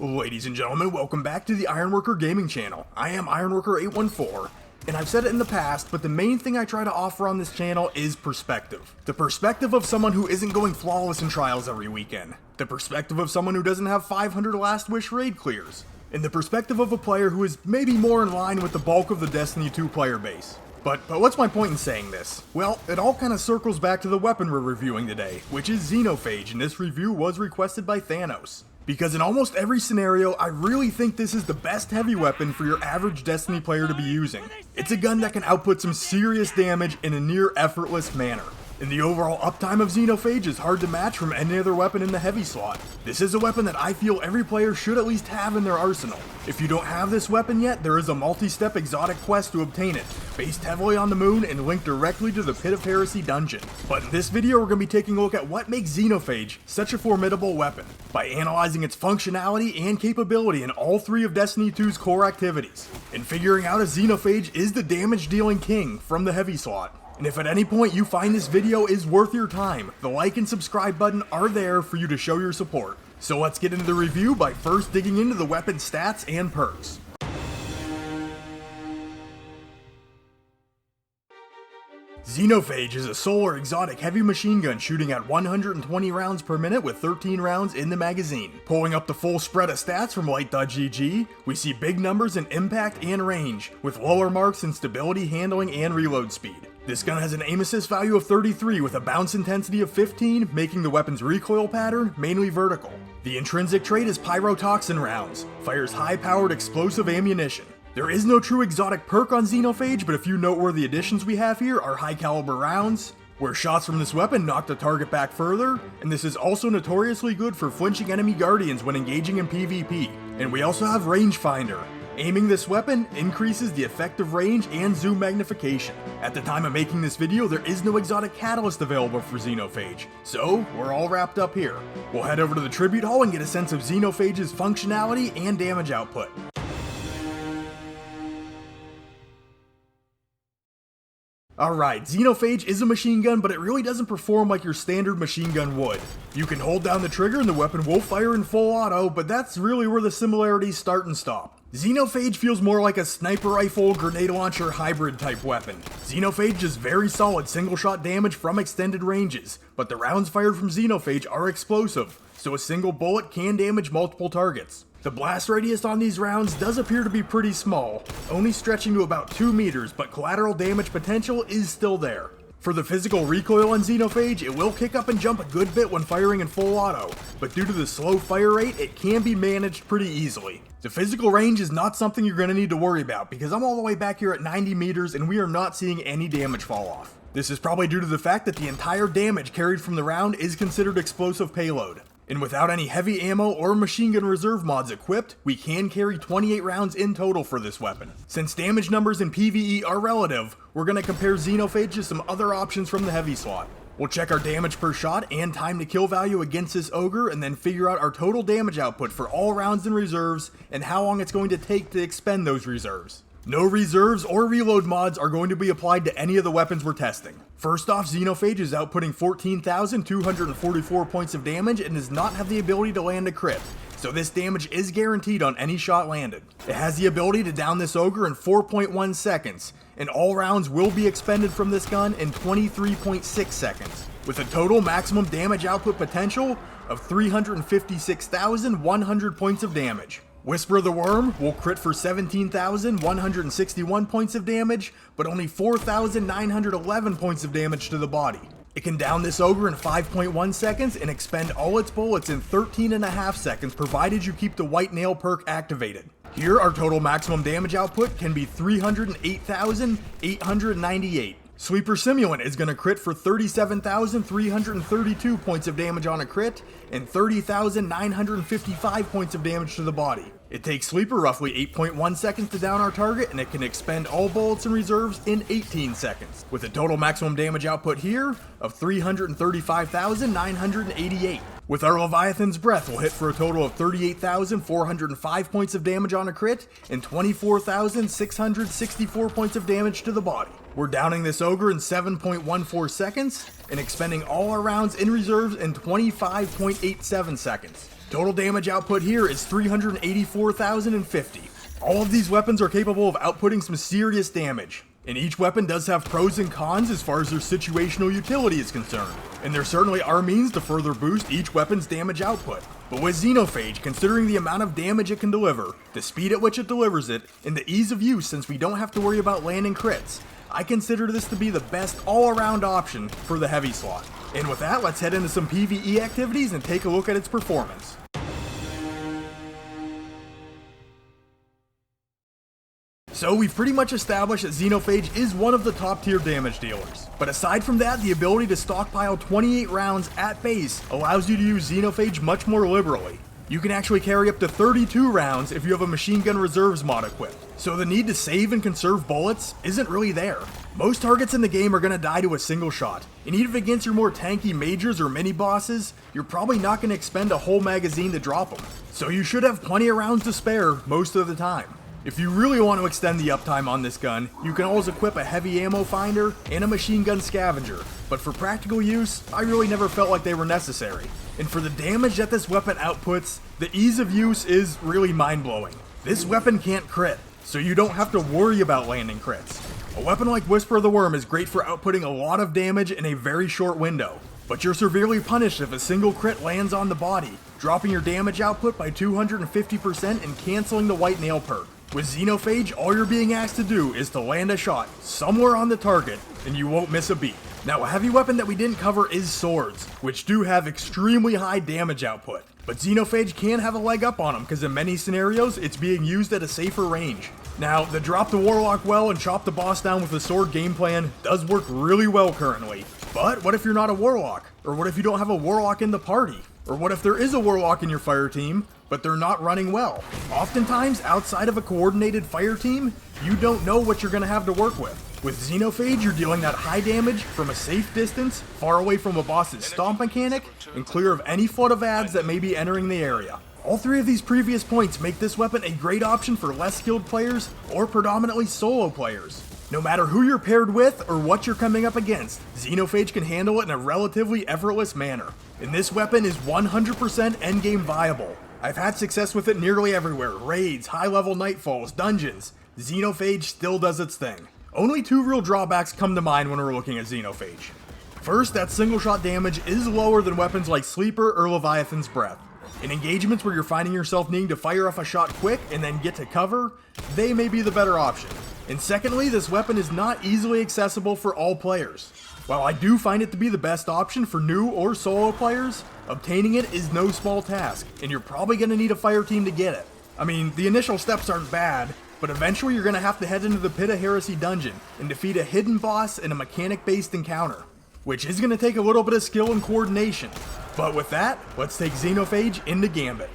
Ladies and gentlemen, welcome back to the Ironworker Gaming channel. I am Ironworker814, and I've said it in the past, but the main thing I try to offer on this channel is perspective. The perspective of someone who isn't going flawless in trials every weekend. The perspective of someone who doesn't have 500 last wish raid clears. And the perspective of a player who is maybe more in line with the bulk of the Destiny 2 player base. But what's my point in saying this? Well, it all kind of circles back to the weapon we're reviewing today, which is Xenophage, and this review was requested by Thanos. Because in almost every scenario, I really think this is the best heavy weapon for your average Destiny player to be using. It's a gun that can output some serious damage in a near effortless manner. And the overall uptime of Xenophage is hard to match from any other weapon in the heavy slot. This is a weapon that I feel every player should at least have in their arsenal. If you don't have this weapon yet, there is a multi-step exotic quest to obtain it, based heavily on the moon and linked directly to the Pit of Heresy dungeon. But in this video we're going to be taking a look at what makes Xenophage such a formidable weapon, by analyzing its functionality and capability in all three of Destiny 2's core activities, and figuring out if Xenophage is the damage dealing king from the heavy slot. And if at any point you find this video is worth your time, the like and subscribe button are there for you to show your support. So let's get into the review by first digging into the weapon stats and perks. Xenophage is a solar exotic heavy machine gun shooting at 120 rounds per minute with 13 rounds in the magazine. Pulling up the full spread of stats from Light.gg, we see big numbers in impact and range, with lower marks in stability, handling, and reload speed. This gun has an aim assist value of 33 with a bounce intensity of 15, making the weapon's recoil pattern mainly vertical. The intrinsic trait is pyrotoxin rounds, fires high-powered explosive ammunition. There is no true exotic perk on Xenophage, but a few noteworthy additions we have here are high caliber rounds, where shots from this weapon knock the target back further, and this is also notoriously good for flinching enemy guardians when engaging in PvP. And we also have rangefinder. Aiming this weapon increases the effective range and zoom magnification. At the time of making this video, there is no exotic catalyst available for Xenophage, so we're all wrapped up here. We'll head over to the tribute hall and get a sense of Xenophage's functionality and damage output. Alright, Xenophage is a machine gun, but it really doesn't perform like your standard machine gun would. You can hold down the trigger and the weapon will fire in full auto, but that's really where the similarities start and stop. Xenophage feels more like a sniper rifle, grenade launcher hybrid type weapon. Xenophage is very solid single shot damage from extended ranges, but the rounds fired from Xenophage are explosive, so a single bullet can damage multiple targets. The blast radius on these rounds does appear to be pretty small, only stretching to about 2 meters, but collateral damage potential is still there. For the physical recoil on Xenophage, it will kick up and jump a good bit when firing in full auto, but due to the slow fire rate, it can be managed pretty easily. The physical range is not something you're going to need to worry about, because I'm all the way back here at 90 meters and we are not seeing any damage fall off. This is probably due to the fact that the entire damage carried from the round is considered explosive payload. And without any heavy ammo or machine gun reserve mods equipped, we can carry 28 rounds in total for this weapon. Since damage numbers in PvE are relative, we're going to compare Xenophage to some other options from the heavy slot. We'll check our damage per shot and time to kill value against this ogre, and then figure out our total damage output for all rounds in reserves and how long it's going to take to expend those reserves. No reserves or reload mods are going to be applied to any of the weapons we're testing. First off, Xenophage is outputting 14,244 points of damage and does not have the ability to land a crit, so this damage is guaranteed on any shot landed. It has the ability to down this ogre in 4.1 seconds, and all rounds will be expended from this gun in 23.6 seconds, with a total maximum damage output potential of 356,100 points of damage. Whisper the Worm will crit for 17,161 points of damage, but only 4,911 points of damage to the body. It can down this ogre in 5.1 seconds and expend all its bullets in 13.5 seconds, provided you keep the white nail perk activated. Here, our total maximum damage output can be 308,898. Sweeper Simulant is going to crit for 37,332 points of damage on a crit, and 30,955 points of damage to the body. It takes Sleeper roughly 8.1 seconds to down our target, and it can expend all bullets and reserves in 18 seconds, with a total maximum damage output here of 335,988. With our Leviathan's Breath, we'll hit for a total of 38,405 points of damage on a crit, and 24,664 points of damage to the body. We're downing this ogre in 7.14 seconds, and expending all our rounds in reserves in 25.87 seconds. Total damage output here is 384,050. All of these weapons are capable of outputting some serious damage, and each weapon does have pros and cons as far as their situational utility is concerned, and there certainly are means to further boost each weapon's damage output. But with Xenophage, considering the amount of damage it can deliver, the speed at which it delivers it, and the ease of use since we don't have to worry about landing crits, I consider this to be the best all-around option for the heavy slot. And with that, let's head into some PvE activities and take a look at its performance. So we've pretty much established that Xenophage is one of the top tier damage dealers. But aside from that, the ability to stockpile 28 rounds at base allows you to use Xenophage much more liberally. You can actually carry up to 32 rounds if you have a machine gun reserves mod equipped, so the need to save and conserve bullets isn't really there. Most targets in the game are going to die to a single shot, and even against your more tanky majors or mini bosses, you're probably not going to expend a whole magazine to drop them. So you should have plenty of rounds to spare most of the time. If you really want to extend the uptime on this gun, you can always equip a heavy ammo finder and a machine gun scavenger, but for practical use, I really never felt like they were necessary. And for the damage that this weapon outputs, the ease of use is really mind-blowing. This weapon can't crit, so you don't have to worry about landing crits. A weapon like Whisper of the Worm is great for outputting a lot of damage in a very short window, but you're severely punished if a single crit lands on the body, dropping your damage output by 250% and canceling the white nail perk. With Xenophage, all you're being asked to do is to land a shot somewhere on the target, and you won't miss a beat. Now, a heavy weapon that we didn't cover is swords, which do have extremely high damage output. But Xenophage can have a leg up on them, because in many scenarios, it's being used at a safer range. Now, the drop the Warlock well and chop the boss down with a sword game plan does work really well currently. But what if you're not a Warlock? Or what if you don't have a Warlock in the party? Or what if there is a Warlock in your fire team, but they're not running well? Oftentimes, outside of a coordinated fire team, you don't know what you're going to have to work with. With Xenophage, you're dealing that high damage from a safe distance, far away from a boss's stomp mechanic, and clear of any flood of ads that may be entering the area. All three of these previous points make this weapon a great option for less skilled players or predominantly solo players. No matter who you're paired with or what you're coming up against, Xenophage can handle it in a relatively effortless manner. And this weapon is 100% endgame viable. I've had success with it nearly everywhere: raids, high-level nightfalls, dungeons. Xenophage still does its thing. Only two real drawbacks come to mind when we're looking at Xenophage. First, that single shot damage is lower than weapons like Sleeper or Leviathan's Breath. In engagements where you're finding yourself needing to fire off a shot quick and then get to cover, they may be the better option. And secondly, this weapon is not easily accessible for all players. While I do find it to be the best option for new or solo players, obtaining it is no small task, and you're probably going to need a fire team to get it. I mean, the initial steps aren't bad, but eventually you're going to have to head into the Pit of Heresy dungeon and defeat a hidden boss in a mechanic-based encounter, which is going to take a little bit of skill and coordination. But with that, let's take Xenophage into Gambit.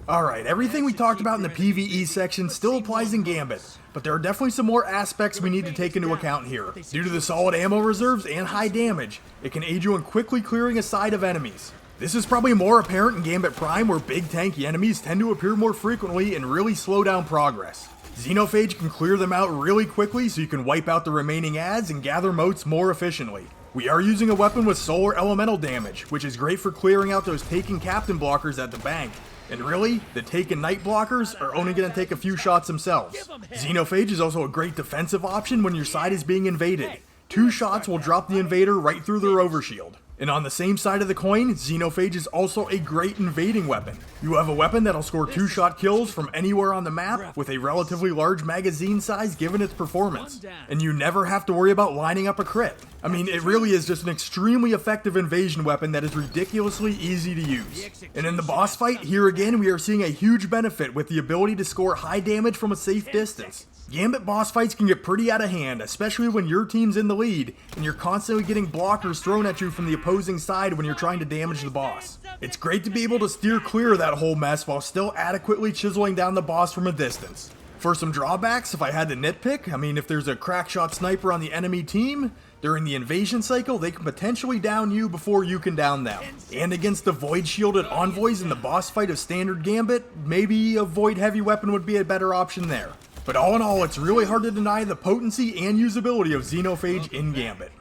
Alright, everything we talked about in the PvE section still applies in Gambit, but there are definitely some more aspects we need to take into account here. Due to the solid ammo reserves and high damage, it can aid you in quickly clearing a side of enemies. This is probably more apparent in Gambit Prime, where big tanky enemies tend to appear more frequently and really slow down progress. Xenophage can clear them out really quickly so you can wipe out the remaining ads and gather motes more efficiently. We are using a weapon with solar elemental damage, which is great for clearing out those Taken Captain blockers at the bank. And really, the Taken Knight blockers are only going to take a few shots themselves. Xenophage is also a great defensive option when your side is being invaded. 2 shots will drop the invader right through their overshield. And on the same side of the coin, Xenophage is also a great invading weapon. You have a weapon that'll score 2-shot kills from anywhere on the map with a relatively large magazine size given its performance. And you never have to worry about lining up a crit. I mean, it really is just an extremely effective invasion weapon that is ridiculously easy to use. And in the boss fight, here again we are seeing a huge benefit with the ability to score high damage from a safe distance. Gambit boss fights can get pretty out of hand, especially when your team's in the lead and you're constantly getting blockers thrown at you from the opposing side when you're trying to damage the boss. It's great to be able to steer clear of that whole mess while still adequately chiseling down the boss from a distance. For some drawbacks, if I had to nitpick, I mean, if there's a crackshot sniper on the enemy team, during the invasion cycle, they can potentially down you before you can down them. And against the void shielded envoys in the boss fight of standard Gambit, maybe a void heavy weapon would be a better option there. But all in all, it's really hard to deny the potency and usability of Xenophage in Gambit.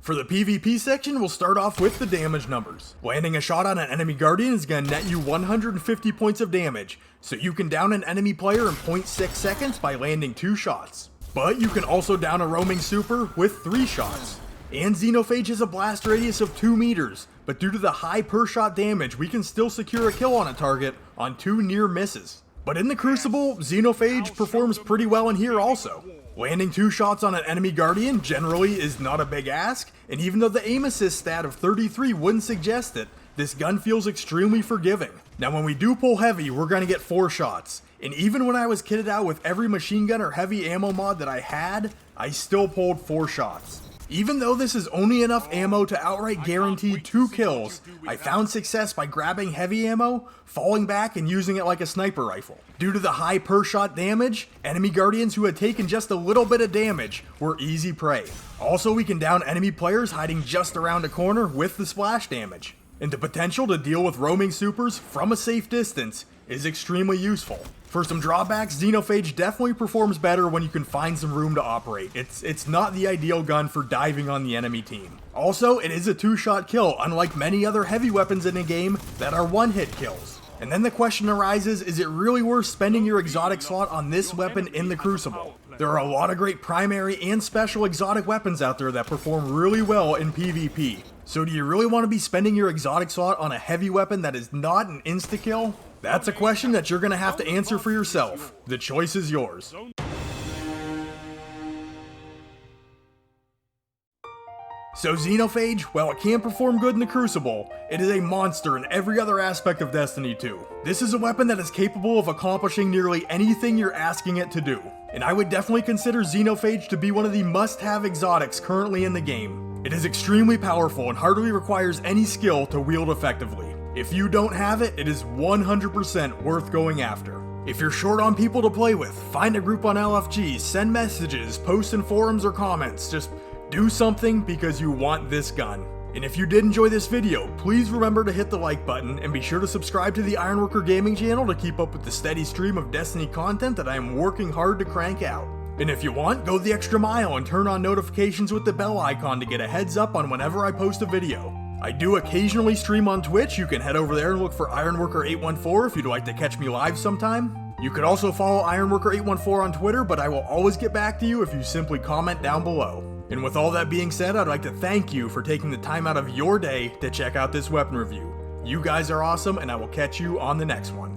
For the PvP section, we'll start off with the damage numbers. Landing a shot on an enemy guardian is going to net you 150 points of damage, so you can down an enemy player in 0.6 seconds by landing 2 shots. But you can also down a roaming super with 3 shots. And Xenophage has a blast radius of 2 meters, but due to the high per shot damage, we can still secure a kill on a target on 2 near misses. But in the Crucible, Xenophage performs pretty well in here also. Landing 2 shots on an enemy guardian generally is not a big ask, and even though the aim assist stat of 33 wouldn't suggest it, this gun feels extremely forgiving. Now when we do pull heavy, we're going to get 4 shots, and even when I was kitted out with every machine gun or heavy ammo mod that I had, I still pulled 4 shots. Even though this is only enough ammo to outright guarantee 2 kills, I found success by grabbing heavy ammo, falling back, and using it like a sniper rifle. Due to the high per shot damage, enemy guardians who had taken just a little bit of damage were easy prey. Also, we can down enemy players hiding just around a corner with the splash damage. And the potential to deal with roaming supers from a safe distance is extremely useful. For some drawbacks, Xenophage definitely performs better when you can find some room to operate. It's not the ideal gun for diving on the enemy team. Also, it is a 2-shot kill, unlike many other heavy weapons in the game that are 1-hit kills. And then the question arises, is it really worth spending your exotic slot on this weapon in the Crucible? There are a lot of great primary and special exotic weapons out there that perform really well in PvP. So do you really want to be spending your exotic slot on a heavy weapon that is not an insta-kill? That's a question that you're going to have to answer for yourself. The choice is yours. So Xenophage, while it can perform good in the Crucible, it is a monster in every other aspect of Destiny 2. This is a weapon that is capable of accomplishing nearly anything you're asking it to do. And I would definitely consider Xenophage to be one of the must-have exotics currently in the game. It is extremely powerful and hardly requires any skill to wield effectively. If you don't have it, it is 100% worth going after. If you're short on people to play with, find a group on LFG, send messages, post in forums or comments, just do something because you want this gun. And if you did enjoy this video, please remember to hit the like button and be sure to subscribe to the Ironworker Gaming channel to keep up with the steady stream of Destiny content that I am working hard to crank out. And if you want, go the extra mile and turn on notifications with the bell icon to get a heads up on whenever I post a video. I do occasionally stream on Twitch. You can head over there and look for Ironworker814 if you'd like to catch me live sometime. You could also follow Ironworker814 on Twitter, but I will always get back to you if you simply comment down below. And with all that being said, I'd like to thank you for taking the time out of your day to check out this weapon review. You guys are awesome, and I will catch you on the next one.